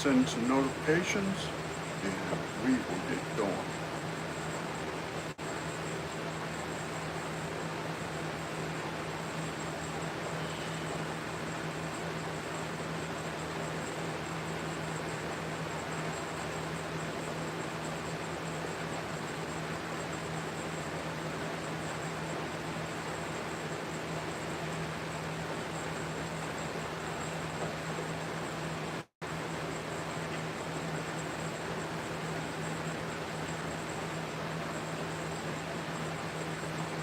send some notifications, and we will get going.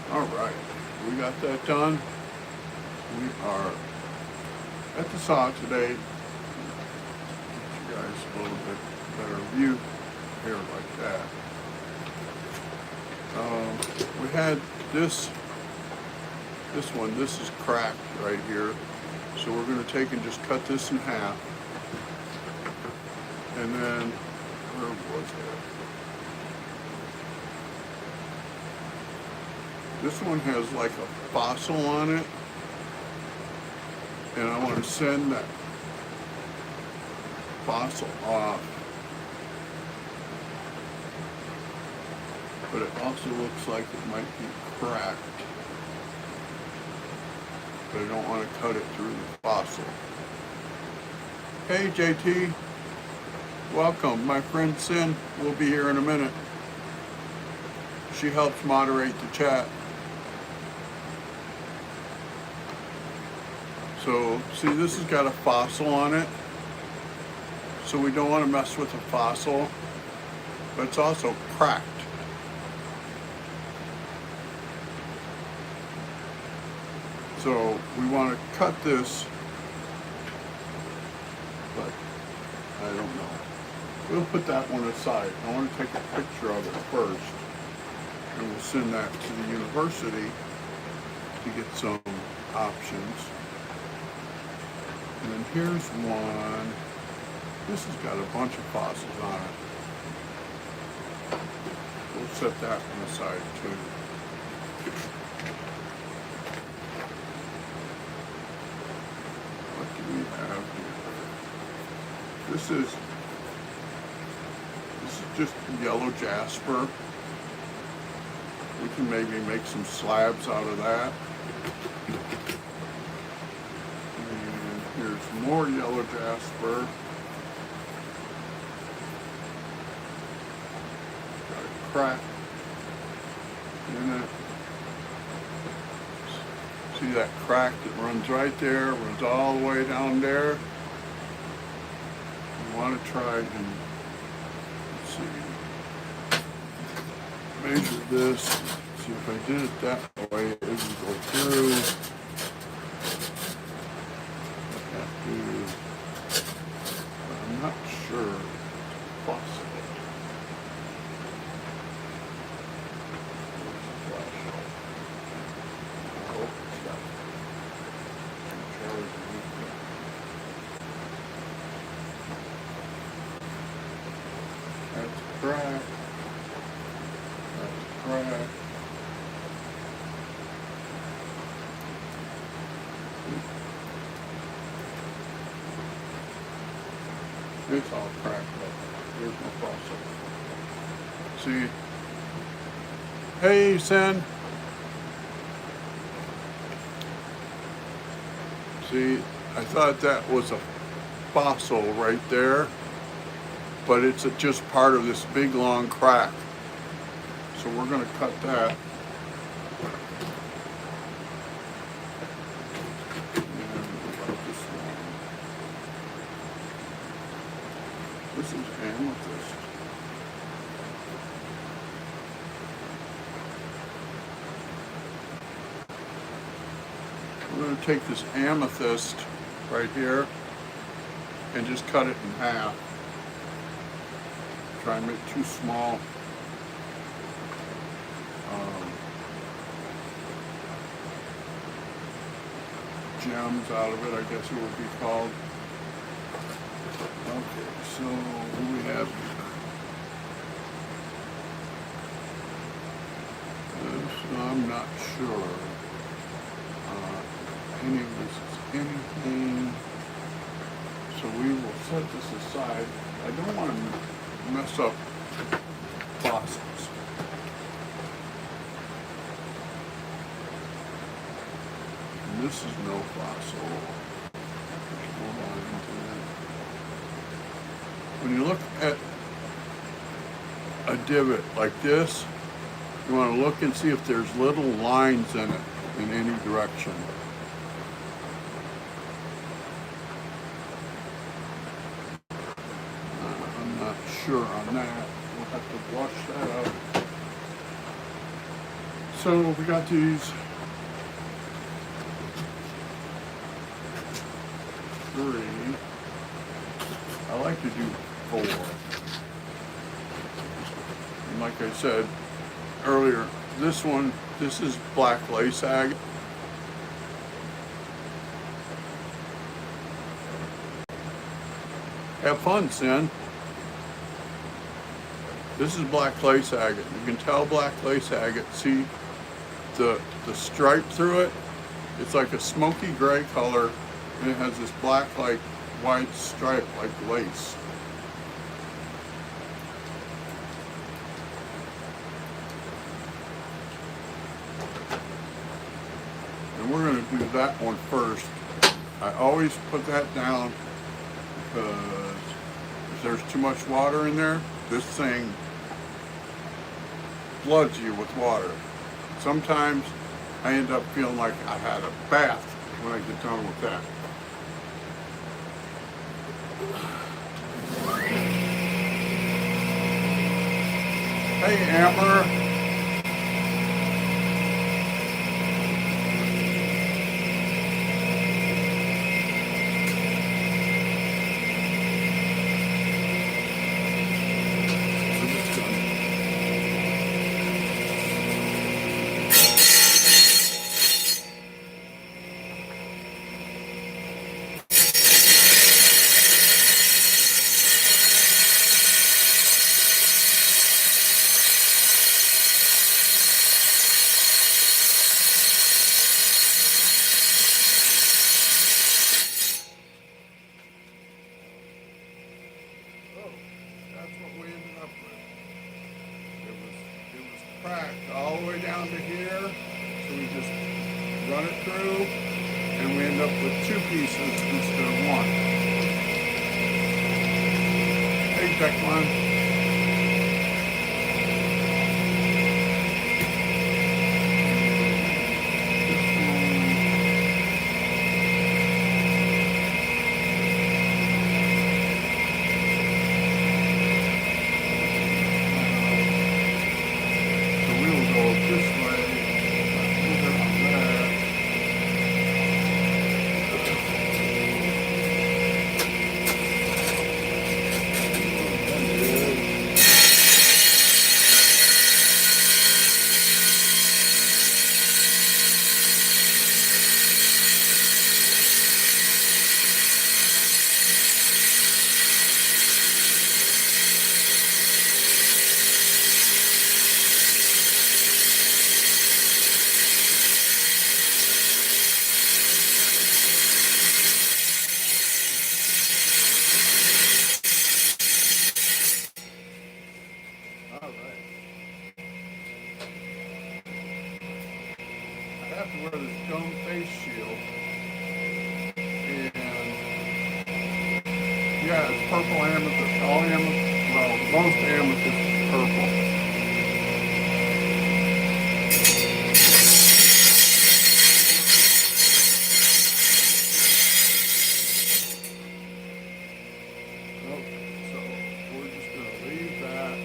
All right, we got that done. We are at the saw today. Get you guys a little bit better view here like that. We had this one. This is cracked right here, so we're going to take and just cut this in half, and then where was it? This one has like a fossil on it, and I want to send that fossil off. But it also looks like it might be cracked. But I don't want to cut it through the fossil. Hey JT, welcome. My friend Sin will be here in a minute. She helps moderate the chat. So, see, this has got a fossil on it, so we don't want to mess with the fossil, but it's also cracked. So we want to cut this, but I don't know. We'll put that one aside. I want to take a picture of it first, and we'll send that to the university to get some options. And then here's one. This has got a bunch of fossils on it. We'll set that one aside too. What do we have here? This is just yellow jasper. We can maybe make some slabs out of that. Here's more yellow jasper. Got a crack in it. See that crack that runs right there, runs all the way down there. You want to try and, let's see, measure this. See if I did it that way, it would go through. I'm not sure it's possible. That's crack. That's crack. It's all cracked up. There's no fossil. See? Hey, Sen. See, I thought that was a fossil right there, but it's just part of this big long crack. So we're going to cut that. This is amethyst. We're going to take this amethyst right here and just cut it in half. Try and make two small gems out of it, I guess it would be called. Okay, so what do we have here? I'm not sure any of this is anything, so we will set this aside. I don't want to mess up fossils. And this is no fossil. There's no lines in it. When you look at a divot like this, you want to look and see if there's little lines in it in any direction. I'm not sure on that. We'll have to wash that out. So we got these 3. I like to do 4. And like I said earlier, this is black lace agate. Have fun, Sin. This is black lace agate. You can tell black lace agate. See the stripe through it? It's like a smoky gray color, and it has this black, like white stripe like lace. And we're going to do that one first. I always put that down because if there's too much water in there, this thing floods you with water. Sometimes I end up feeling like I had a bath when I get done with that. Hey, Amber. Cracked all the way down to here, so we just run it through, and we end up with 2 pieces instead of 1. Hey, Declan. Have to wear this dome face shield, and yeah, it's purple amethyst. All amethyst, well, most amethyst is purple. So we're just going to leave that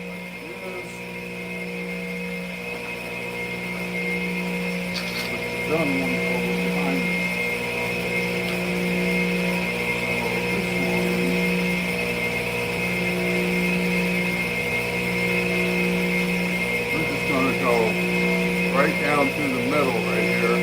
like this. Done one over behind it. So this one, we're just going to go right down through the middle right here.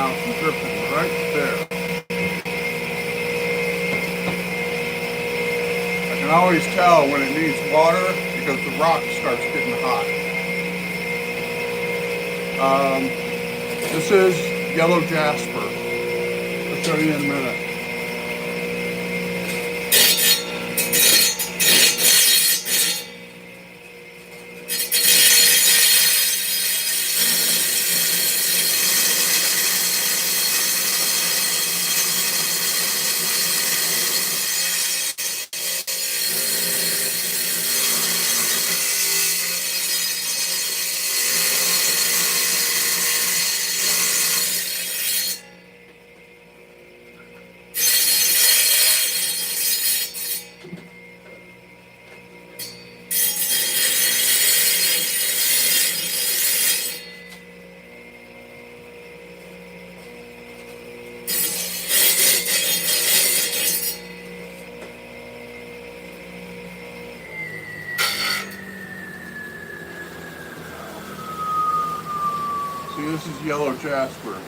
now some dripping right there. I can always tell when it needs water because the rock starts getting hot. This is yellow jasper. I'll show you in a minute. See, this is yellow jasper.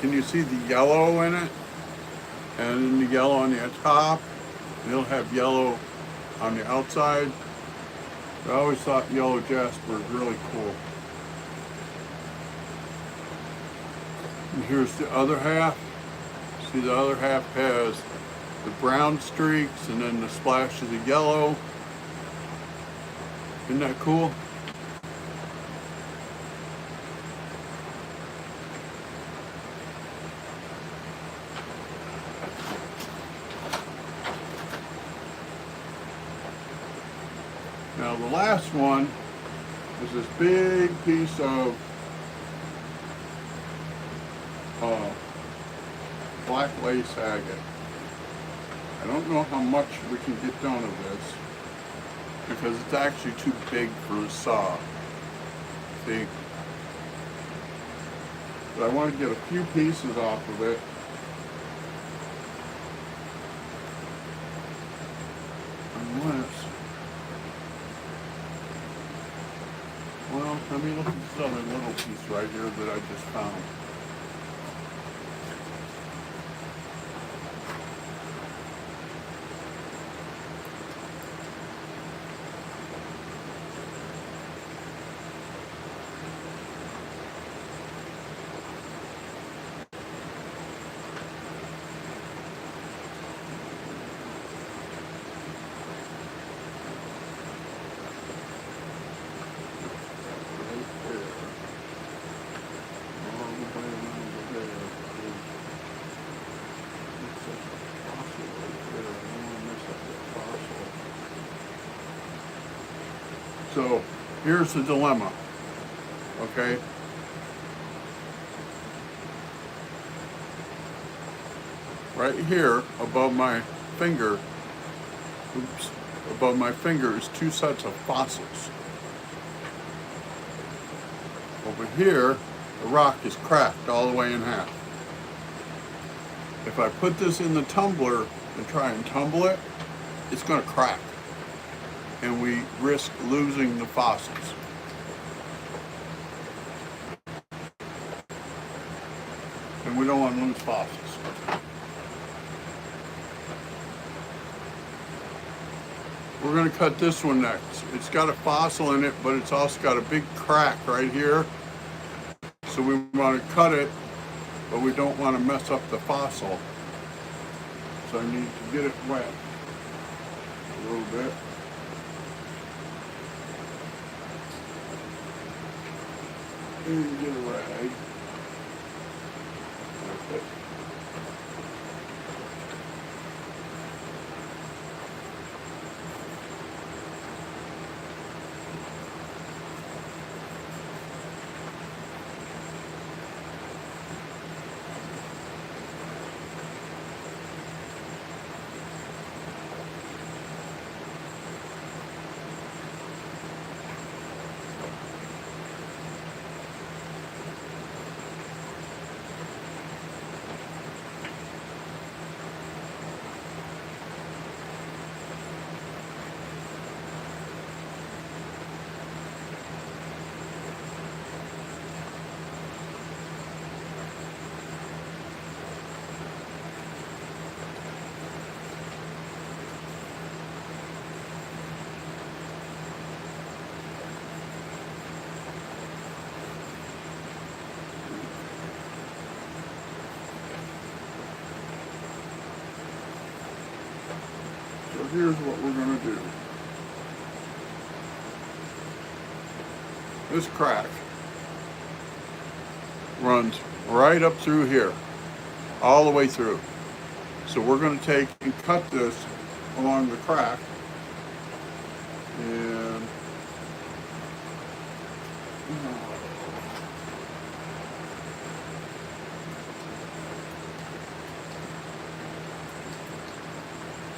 Can you see the yellow in it? And then the yellow on the top. It'll have yellow on the outside. I always thought yellow jasper was really cool. And here's the other half. See, the other half has the brown streaks and then the splashes of yellow. Isn't that cool? Now the last one is this big piece of black lace agate. I don't know how much we can get done of this because it's actually too big for the saw. See? But I want to get a few pieces off of it. Well, let me look at this other little piece right here that I just found. So here's the dilemma, okay? Right here above my finger, above my finger is two sets of fossils. Over here, the rock is cracked all the way in half. If I put this in the tumbler and try and tumble it, it's gonna crack. And we risk losing the fossils. And we don't want to lose fossils. We're going to cut this one next. It's got a fossil in it, but it's also got a big crack right here. So we want to cut it, but we don't want to mess up the fossil. So I need to get it wet a little bit. And get a rag. Like this. here's what we're going to do. This crack runs right up through here, all the way through. So we're going to take and cut this along the crack, and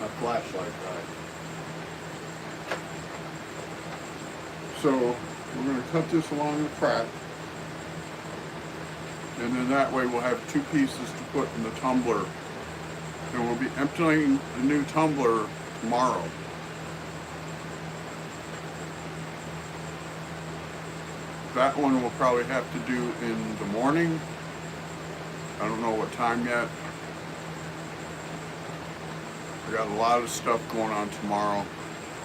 a flashlight guy. So we're going to cut this along the crack, and then that way we'll have two pieces to put in the tumbler. And we'll be emptying the new tumbler tomorrow. That one we'll probably have to do in the morning. I don't know what time yet. I got a lot of stuff going on tomorrow.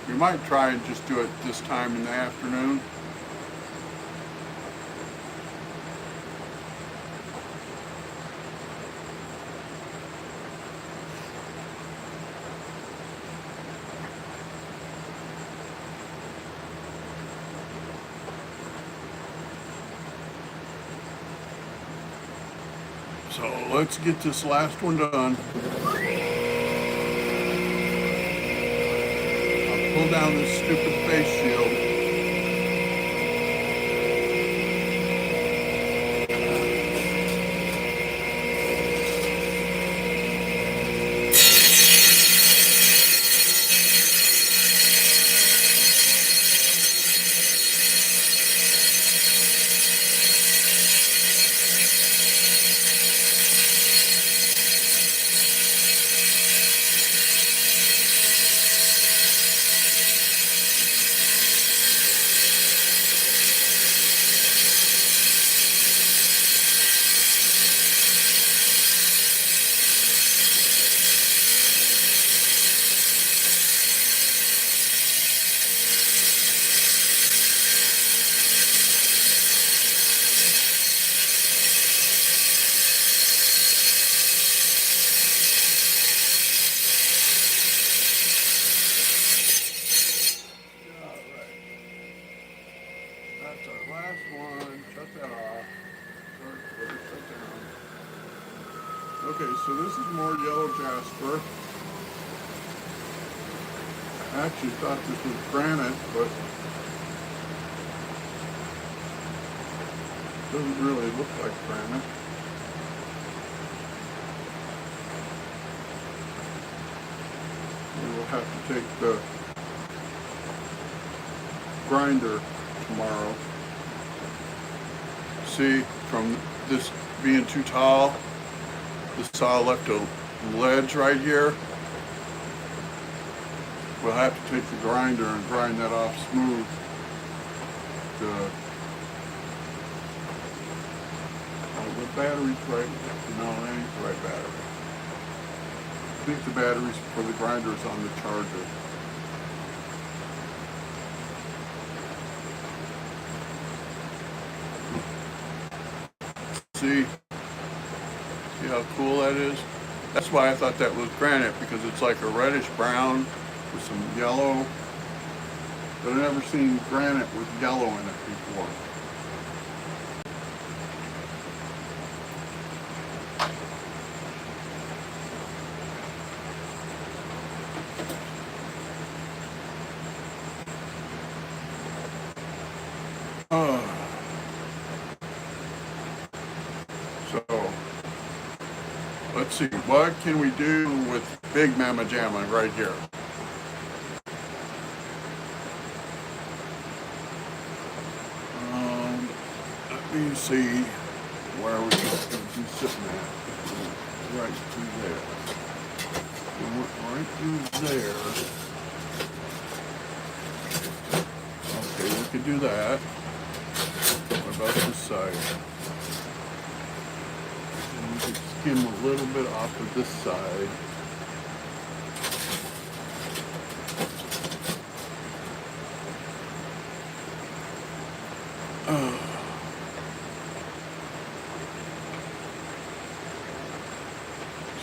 We might try and just do it this time in the afternoon. So let's get this last one done. I'll pull down this stupid face shield. That's our last one. Shut that off. Shut down. Okay, so this is more yellow jasper. I actually thought this was granite, but it doesn't really look like granite. We will have to take the grinder tomorrow. See, from this being too tall, the saw left a ledge right here. We'll have to take the grinder and grind that off smooth. The battery's right. No, it ain't the right battery. I think the batteries for the grinder is on the charger. See how cool that is? That's why I thought that was granite, because it's like a reddish brown with some yellow. But I've never seen granite with yellow in it before. So let's see, what can we do with Big Mama Jamma right here? Let me see where we can be sitting at. Right through there. Right through there. Okay, we could do that. What about this side? And we could skim a little bit off of this side.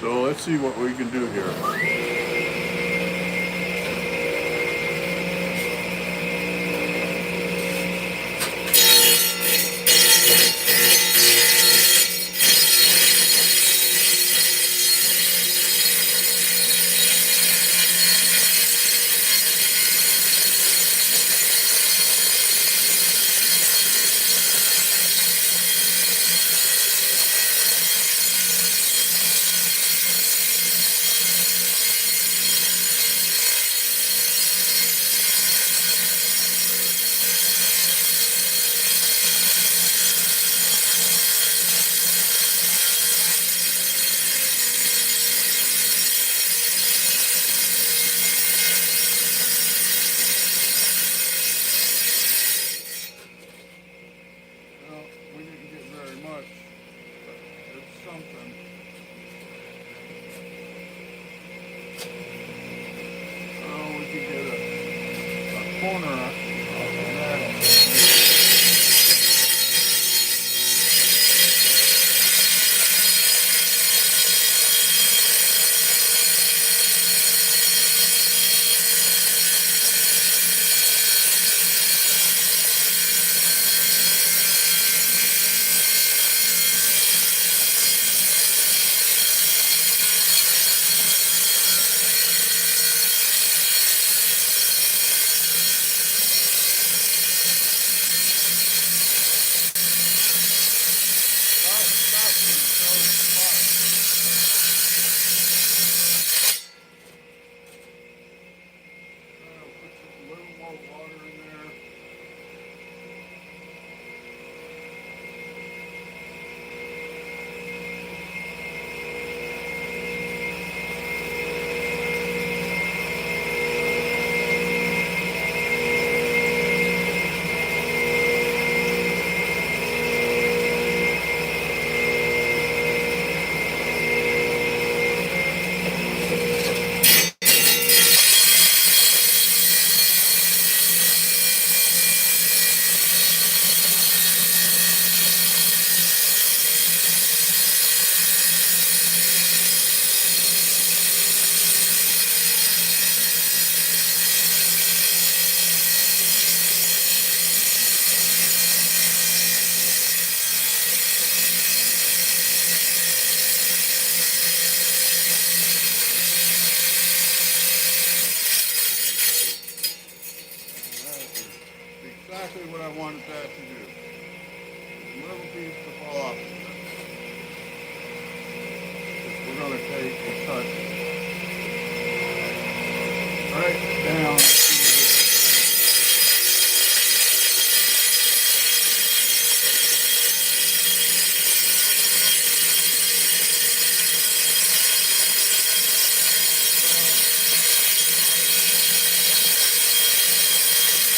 So let's see what we can do here. something. Oh, we could get a corner off of that. Exactly what I wanted that to do. A little piece to fall off. We're going to take and cut right down.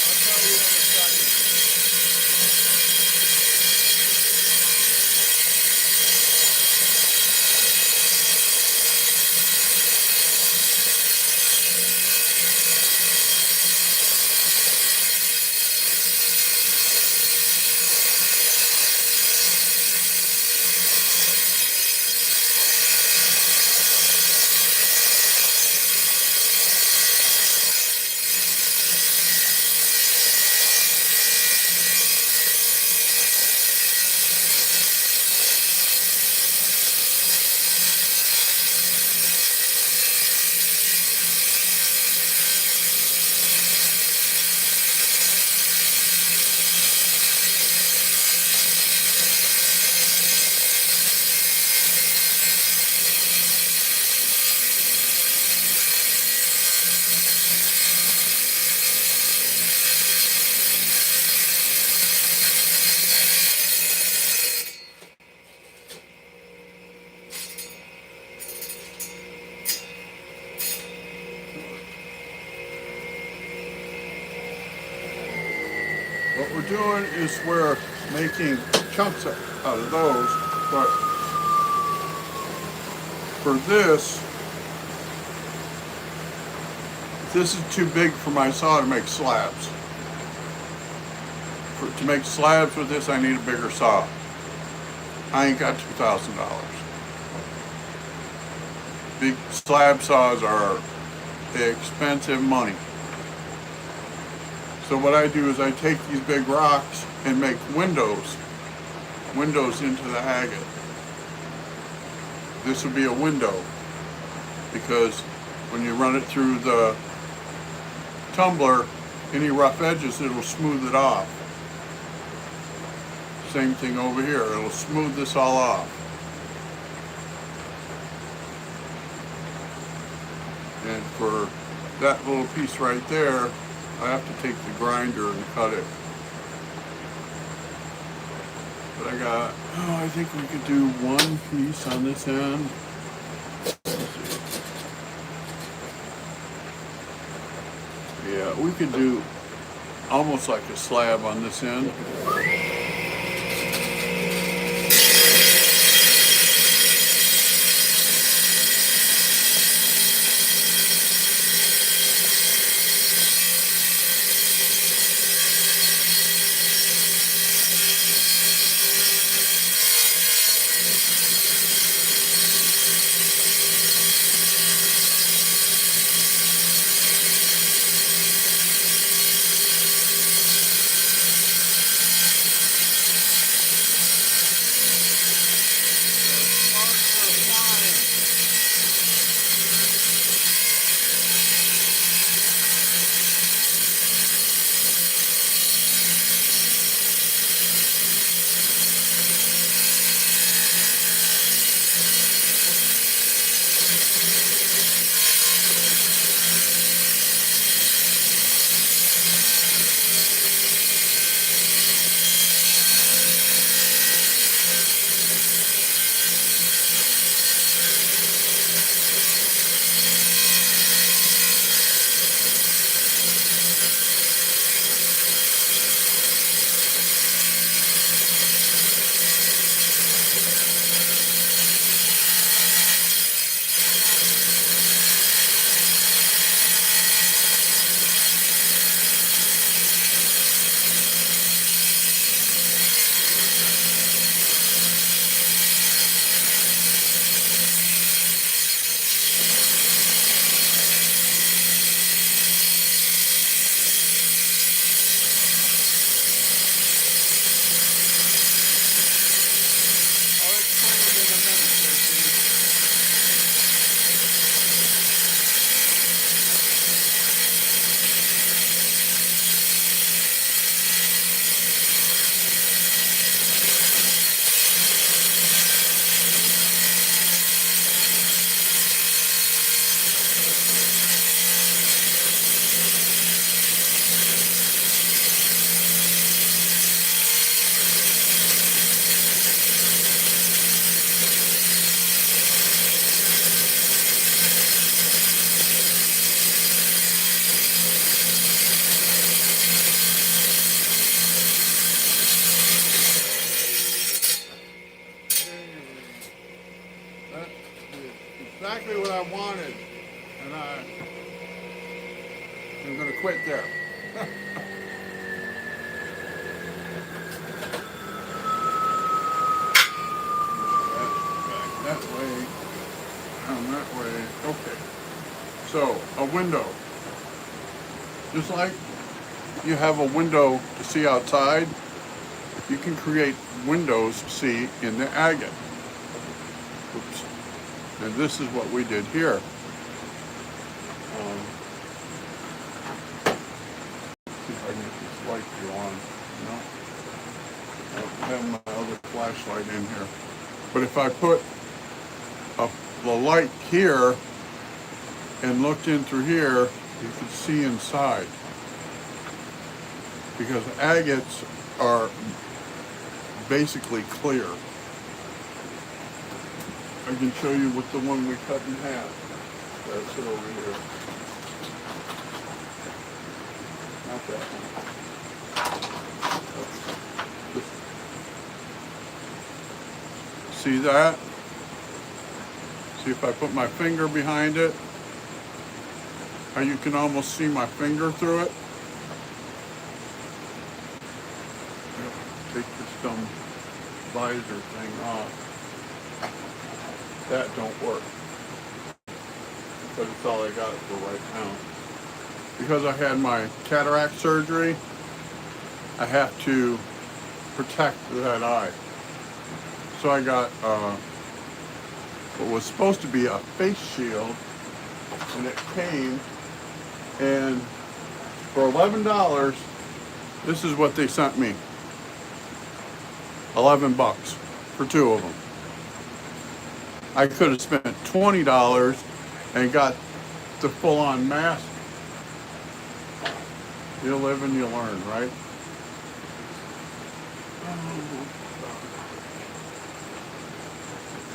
I'll tell you in a second. What we're doing is we're making chunks out of those, but for this is too big for my saw to make slabs. To make slabs with this, I need a bigger saw. I ain't got $2,000. Big slab saws are expensive money. So what I do is I take these big rocks and make windows into the agate. This would be a window because when you run it through the tumbler, any rough edges, it'll smooth it off. Same thing over here, it'll smooth this all off. And for that little piece right there, I have to take the grinder and cut it. But I think we could do one piece on this end. Yeah, we could do almost like a slab on this end. That is exactly what I wanted, and I'm going to quit there. Back that way, down that way. Okay. So, a window. Just like you have a window to see outside, you can create windows to see in the agate. Oops. And this is what we did here. See if I can get this light to go on. No. I have my other flashlight in here. But if I put the light here and looked in through here, you could see inside. Because agates are basically clear. I can show you with the one we cut in half. That's it over here. Not that one. See that? See if I put my finger behind it, how you can almost see my finger through it. Take this dumb visor thing off. That don't work. But it's all I got for right now. Because I had my cataract surgery, I have to protect that eye. So I got what was supposed to be a face shield, and it came, and for $11, this is what they sent me. 11 bucks for two of them. I could have spent $20 and got the full-on mask. You live and you learn, right?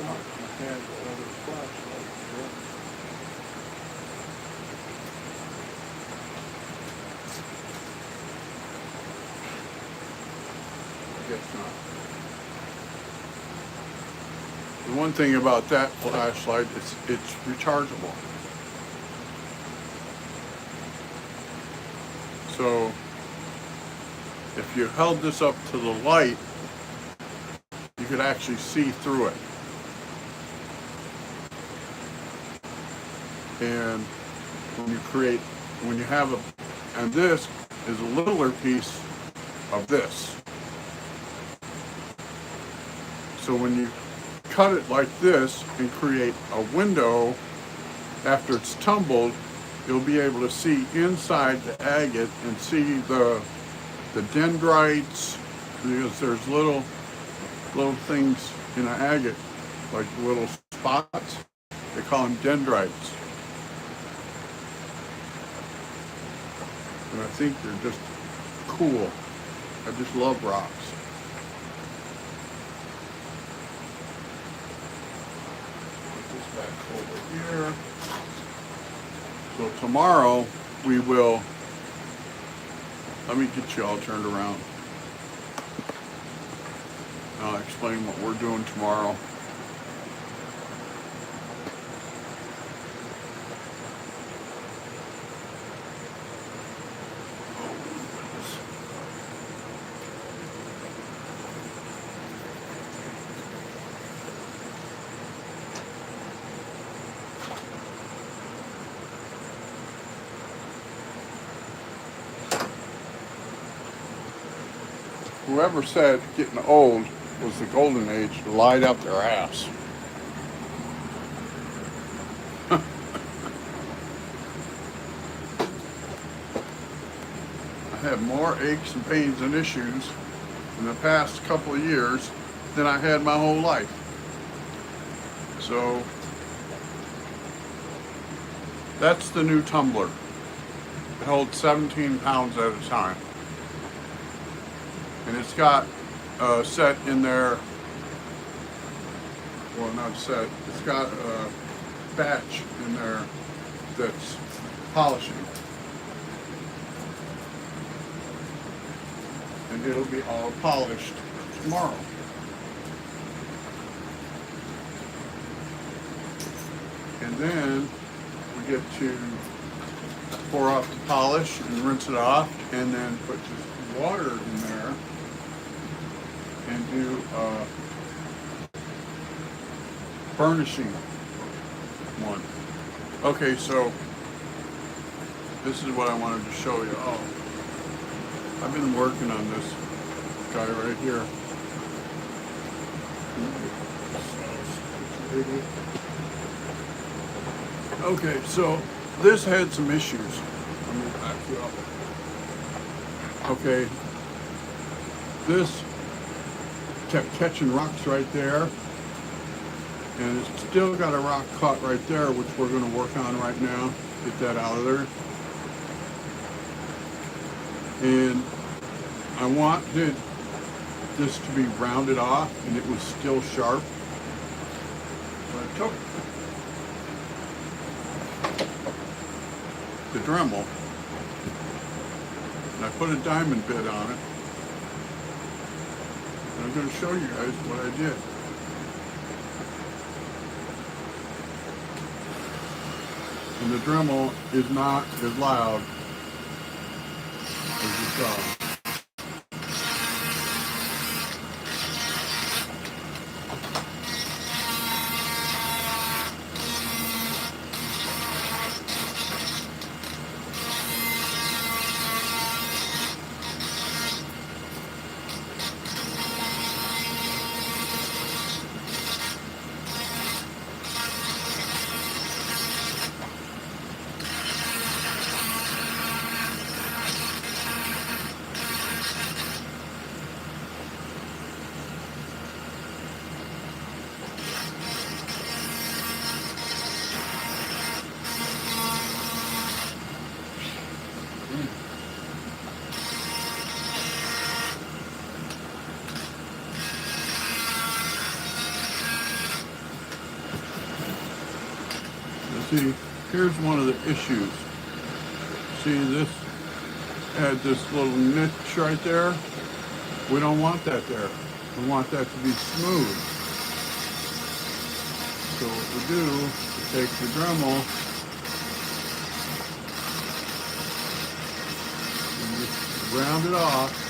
I had another flashlight here. I guess not. The one thing about that flashlight is it's rechargeable. So if you held this up to the light, you could actually see through it. And when you have and this is a littler piece of this. So when you cut it like this and create a window after it's tumbled, you'll be able to see inside the agate and see the dendrites, because there's little things in an agate, like little spots. They call them dendrites. And I think they're just cool. I just love rocks. Put this back over here. So tomorrow we will, let me get you all turned around. I'll explain what we're doing tomorrow. Whoever said getting old was the golden age lied up their ass. I have more aches and pains and issues in the past couple of years than I had my whole life. So that's the new tumbler. It holds 17 pounds at a time. And it's got a set in there, well, not set, it's got a batch in there that's polishing. And it'll be all polished tomorrow. And then we get to pour off the polish and rinse it off, and then put just water in there and do burnishing one. Okay, so this is what I wanted to show you. Oh, I've been working on this guy right here. Okay, so this had some issues. Let me back you up. Okay, this kept catching rocks right there, and it's still got a rock caught right there, which we're going to work on right now. Get that out of there. And I wanted this to be rounded off, and it was still sharp. So I took the Dremel and I put a diamond bit on it. And I'm going to show you guys what I did. And the Dremel is not as loud as you saw. See, here's one of the issues. See, this had this little niche right there. We don't want that there. We want that to be smooth. So what we do is take the Dremel and just round it off.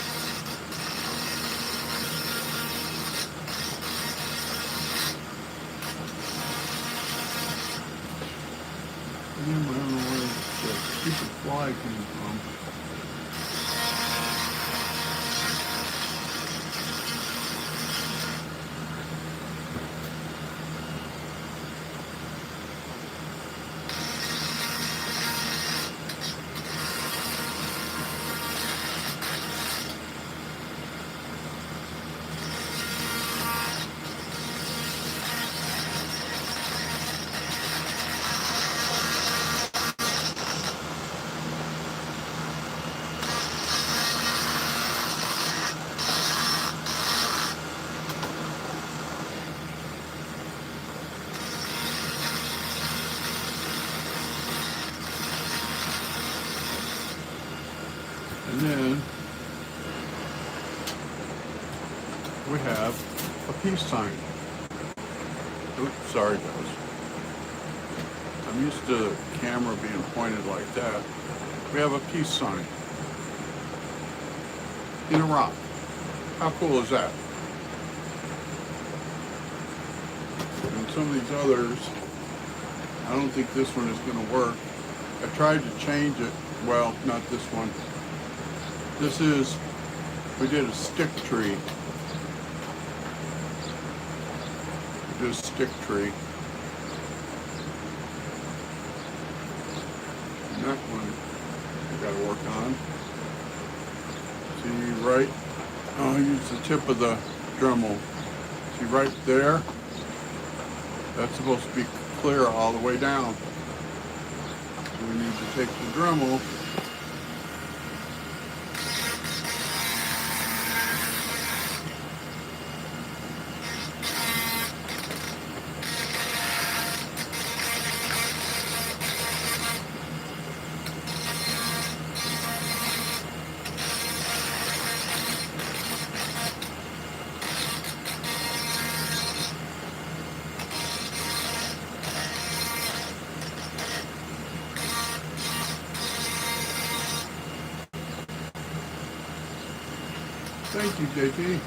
I don't know where the stupid fly came from. And then we have a peace sign. Oops, sorry guys. I'm used to the camera being pointed like that. We have a peace sign in a rock. How cool is that? And some of these others, I don't think this one is going to work. I tried to change it. Well, not this one. This is, we did a stick tree. We did a stick tree. And that one I got to work on. See right, I'll use the tip of the Dremel. See right there? That's supposed to be clear all the way down. So we need to take the Dremel Thank you, JT.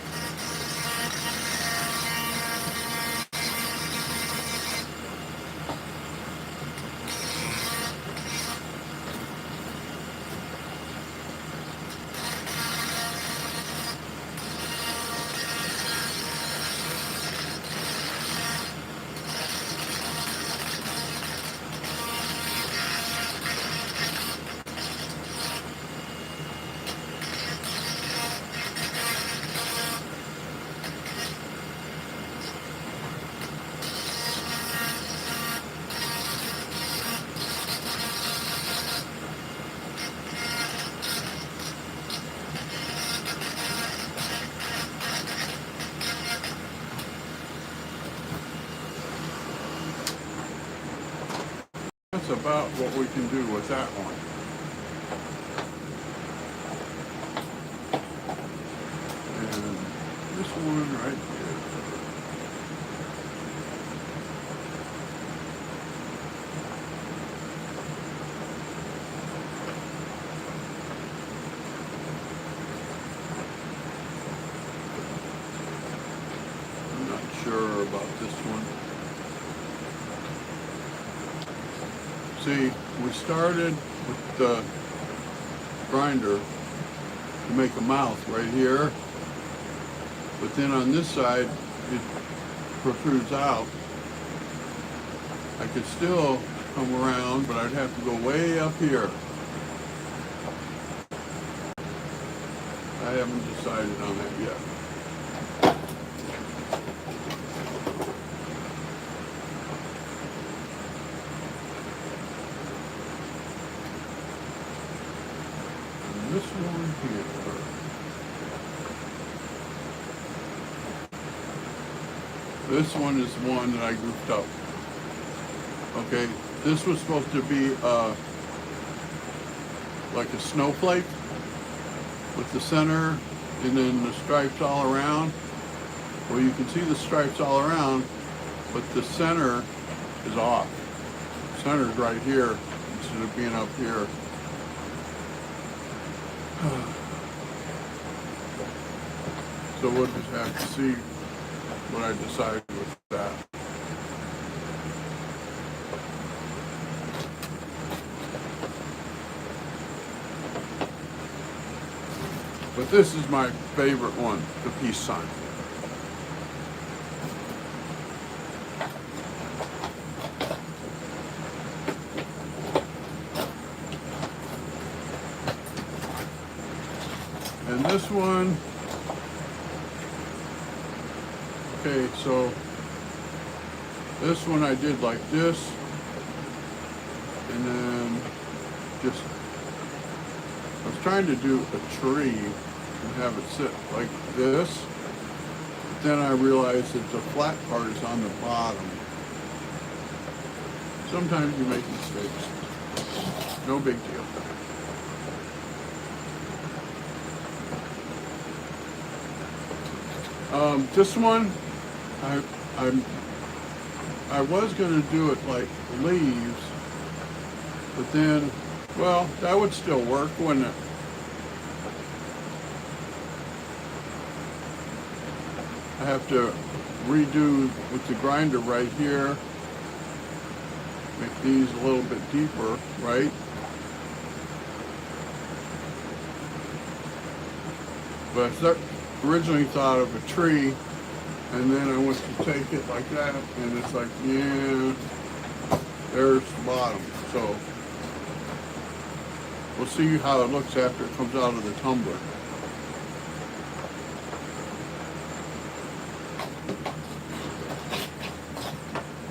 That's about what we can do with that one. And this one right here. I'm not sure about this one. See, we started with the grinder to make a mouth right here, but then on this side it protrudes out. I could still come around, but I'd have to go way up here. I haven't decided on that yet. This one here. This one is one that I grouped up. Okay, this was supposed to be like a snowflake with the center and then the stripes all around. Well, you can see the stripes all around, but the center is off. The center is right here instead of being up here. So we'll just have to see what I decide with that. But this is my favorite one, the peace sign. And this one, okay, so this one I did like this, and then just, I was trying to do a tree and have it sit like this, but then I realized that the flat part is on the bottom. Sometimes you make mistakes. No big deal. This one, I was going to do it like leaves, but then, well, that would still work, wouldn't it? I have to redo with the grinder right here, make these a little bit deeper, right? But originally thought of a tree, and then I went to take it like that, and it's like, yeah, there's the bottom. So we'll see how it looks after it comes out of the tumbler.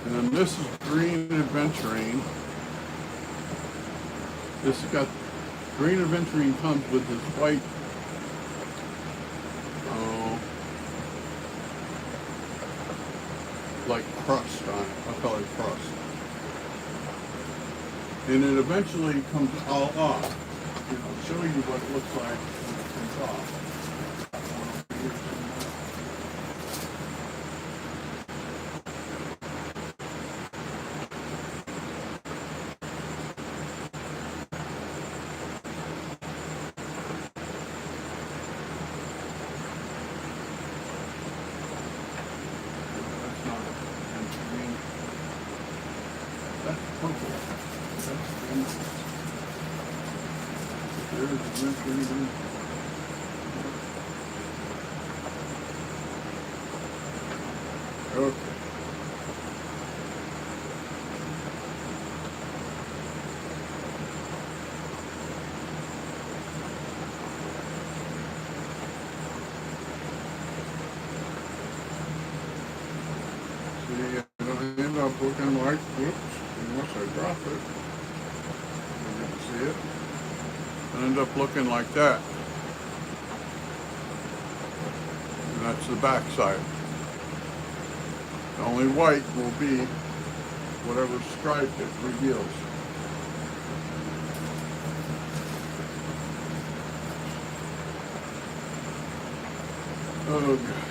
And then this is green adventuring. This has got green adventuring comes with this white like crust on it, a colored crust. And it eventually comes all off. I'll show you what it looks like when it comes off. That's purple. That's green. There's the winter even. Okay. See, it'll end up looking like, whoops, unless I drop it. You can see it. It'll end up looking like that. And that's the back side. The only white will be whatever stripe it reveals. Oh, God.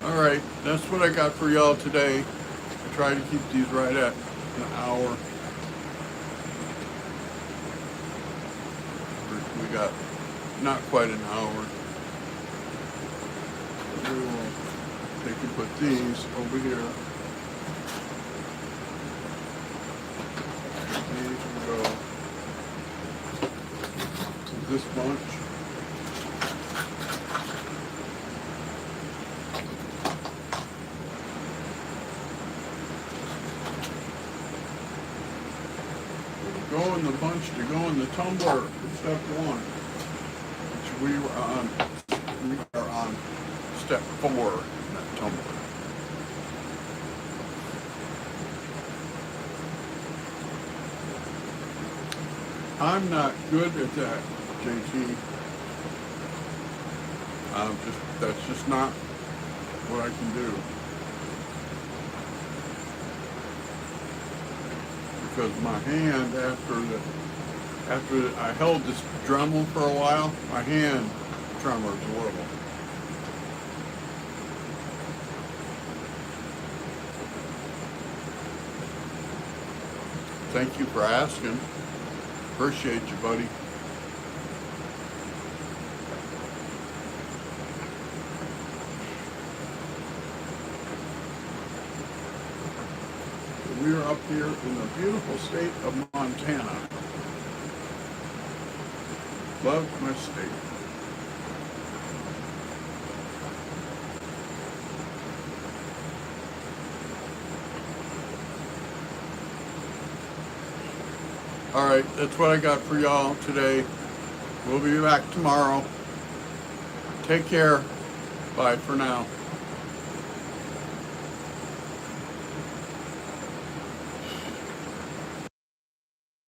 All right, that's what I got for y'all today. I try to keep these right at an hour. We got not quite an hour. We will take and put these over here. These will go to this bunch. Go in the bunch to go in the Tumblr for step 1, which we are on step 4 in that Tumblr. I'm not good at that, JT. That's just not what I can do. Because my hand, after I held this Dremel for a while, my hand tremors a little. Thank you for asking. Appreciate you, buddy. We are up here in the beautiful state of Montana. Love my state. All right, that's what I got for y'all today. We'll be back tomorrow. Take care. Bye for now.